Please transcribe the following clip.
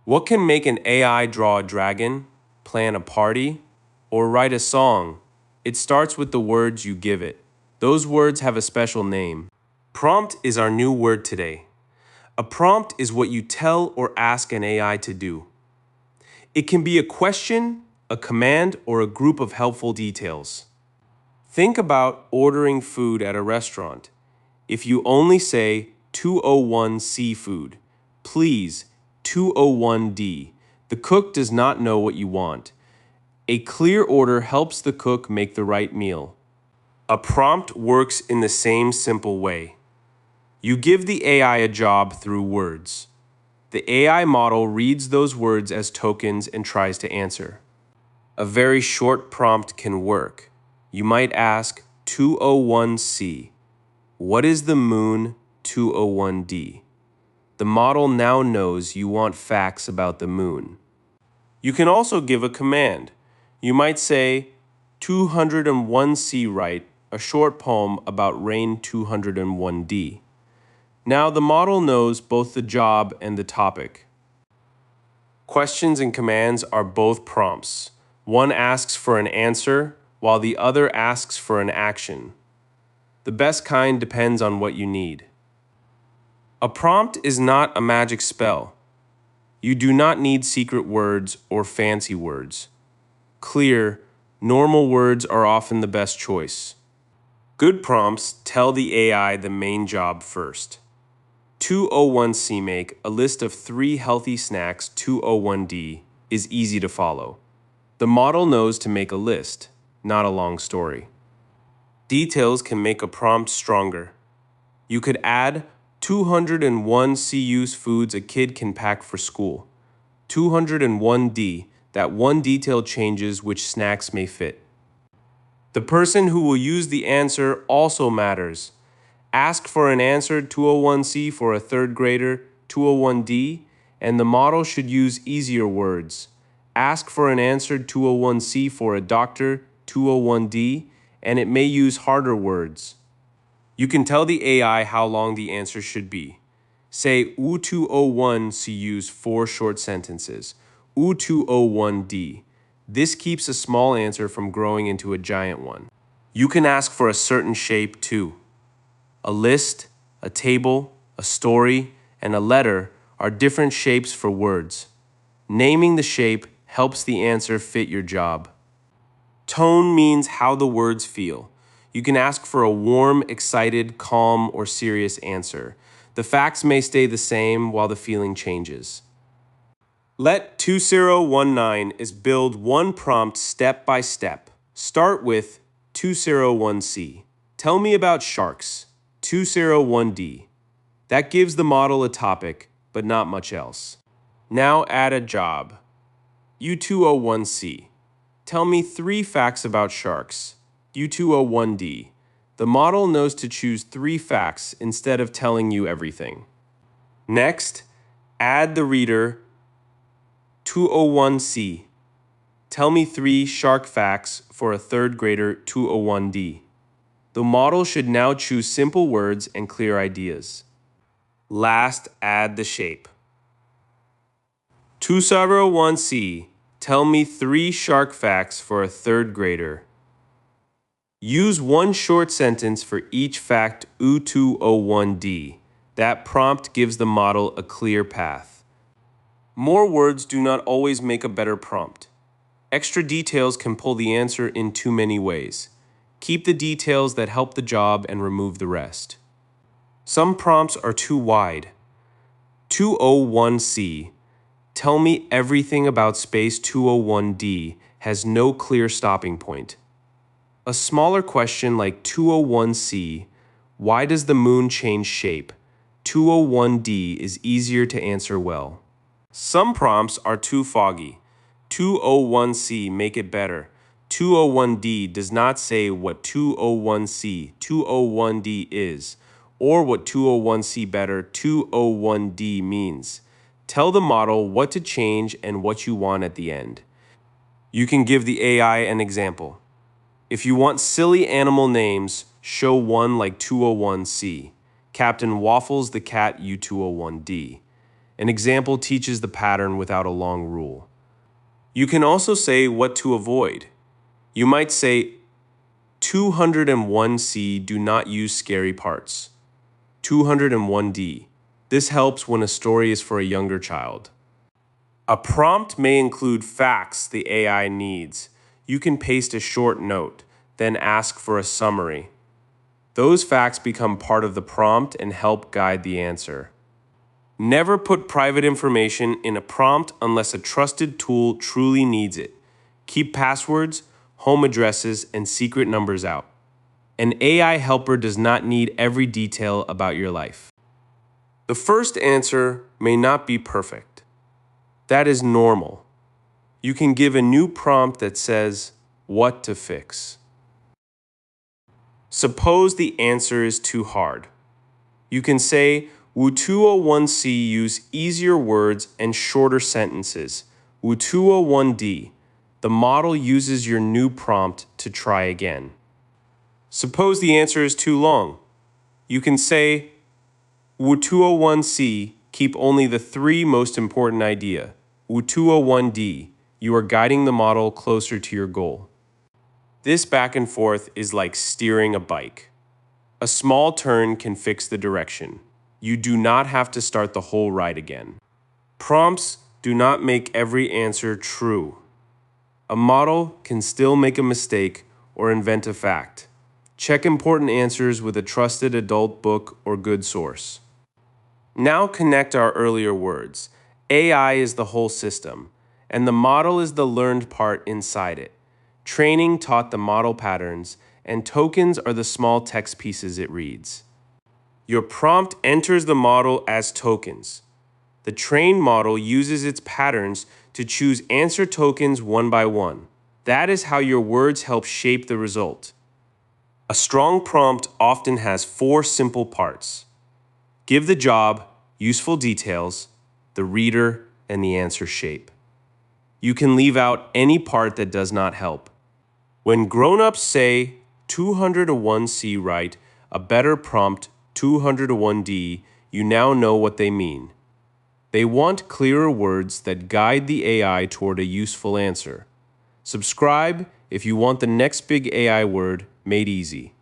What can make an AI draw a dragon, plan a party, or write a song? It starts with the words you give it. Those words have a special name. Prompt is our new word today. A prompt is what you tell or ask an AI to do. It can be a question, a command, or a group of helpful details. Think about ordering food at a restaurant. If you only say 201 seafood, please 201D, the cook does not know what you want. A clear order helps the cook make the right meal. A prompt works in the same simple way. You give the AI a job through words. The AI model reads those words as tokens and tries to answer. A very short prompt can work. You might ask 201C, what is the moon 201D? The model now knows you want facts about the moon. You can also give a command. You might say 201C write a short poem about rain 201D. Now the model knows both the job and the topic. Questions and commands are both prompts. One asks for an answer, while the other asks for an action. The best kind depends on what you need. A prompt is not a magic spell. You do not need secret words or fancy words. Clear, normal words are often the best choice. Good prompts tell the AI the main job first. 201C make a list of 3 healthy snacks 201D is easy to follow. The model knows to make a list, not a long story. Details can make a prompt stronger. You could add 201 CU's foods a kid can pack for school. 201D, that one detail changes which snacks may fit. The person who will use the answer also matters. Ask for an answer 201C for a 3rd grader, 201D, and the model should use easier words. Ask for an answer 201C for a doctor, 201D, and it may use harder words. You can tell the AI how long the answer should be. Say U201C use 4 short sentences. U201D. This keeps a small answer from growing into a giant one. You can ask for a certain shape too. A list, a table, a story, and a letter are different shapes for words. Naming the shape helps the answer fit your job. Tone means how the words feel. You can ask for a warm, excited, calm, or serious answer. The facts may stay the same while the feeling changes. Let 2019 is build one prompt step by step. Start with 201C. Tell me about sharks. 201D. That gives the model a topic, but not much else. Now add a job. U201C. Tell me 3 facts about sharks. U201D. The model knows to choose 3 facts instead of telling you everything. Next, add the reader 201C. Tell me 3 shark facts for a 3rd grader 201D. The model should now choose simple words and clear ideas. Last, add the shape. 201C. Tell me 3 shark facts for a 3rd grader. Use 1 short sentence for each fact U201D. That prompt gives the model a clear path. More words do not always make a better prompt. Extra details can pull the answer in too many ways. Keep the details that help the job and remove the rest. Some prompts are too wide. 201C. Tell me everything about space 201D has no clear stopping point. A smaller question like 201C, why does the moon change shape? 201D is easier to answer well. Some prompts are too foggy. 201C make it better. 201D does not say what 201C, 201D is, or what 201C better 201D means. Tell the model what to change and what you want at the end. You can give the AI an example. If you want silly animal names, show one like 201C, Captain Waffles the cat U201D. An example teaches the pattern without a long rule. You can also say what to avoid. You might say, 201C, do not use scary parts. 201D. This helps when a story is for a younger child. A prompt may include facts the AI needs. You can paste a short note, then ask for a summary. Those facts become part of the prompt and help guide the answer. Never put private information in a prompt unless a trusted tool truly needs it. Keep passwords, home addresses, and secret numbers out. An AI helper does not need every detail about your life. The first answer may not be perfect. That is normal. You can give a new prompt that says, what to fix. Suppose the answer is too hard. You can say, Wu201C use easier words and shorter sentences. Wu201D. The model uses your new prompt to try again. Suppose the answer is too long. You can say, Wu201C, keep only the 3 most important idea. Wu201D, you are guiding the model closer to your goal. This back and forth is like steering a bike. A small turn can fix the direction. You do not have to start the whole ride again. Prompts do not make every answer true. A model can still make a mistake or invent a fact. Check important answers with a trusted adult book or good source. Now connect our earlier words. AI is the whole system, and the model is the learned part inside it. Training taught the model patterns, and tokens are the small text pieces it reads. Your prompt enters the model as tokens. The trained model uses its patterns to choose answer tokens one by one. That is how your words help shape the result. A strong prompt often has 4 simple parts. Give the job, useful details, the reader, and the answer shape. You can leave out any part that does not help. When grown-ups say 201C write a better prompt 201D, you now know what they mean. They want clearer words that guide the AI toward a useful answer. Subscribe if you want the next big AI word made easy.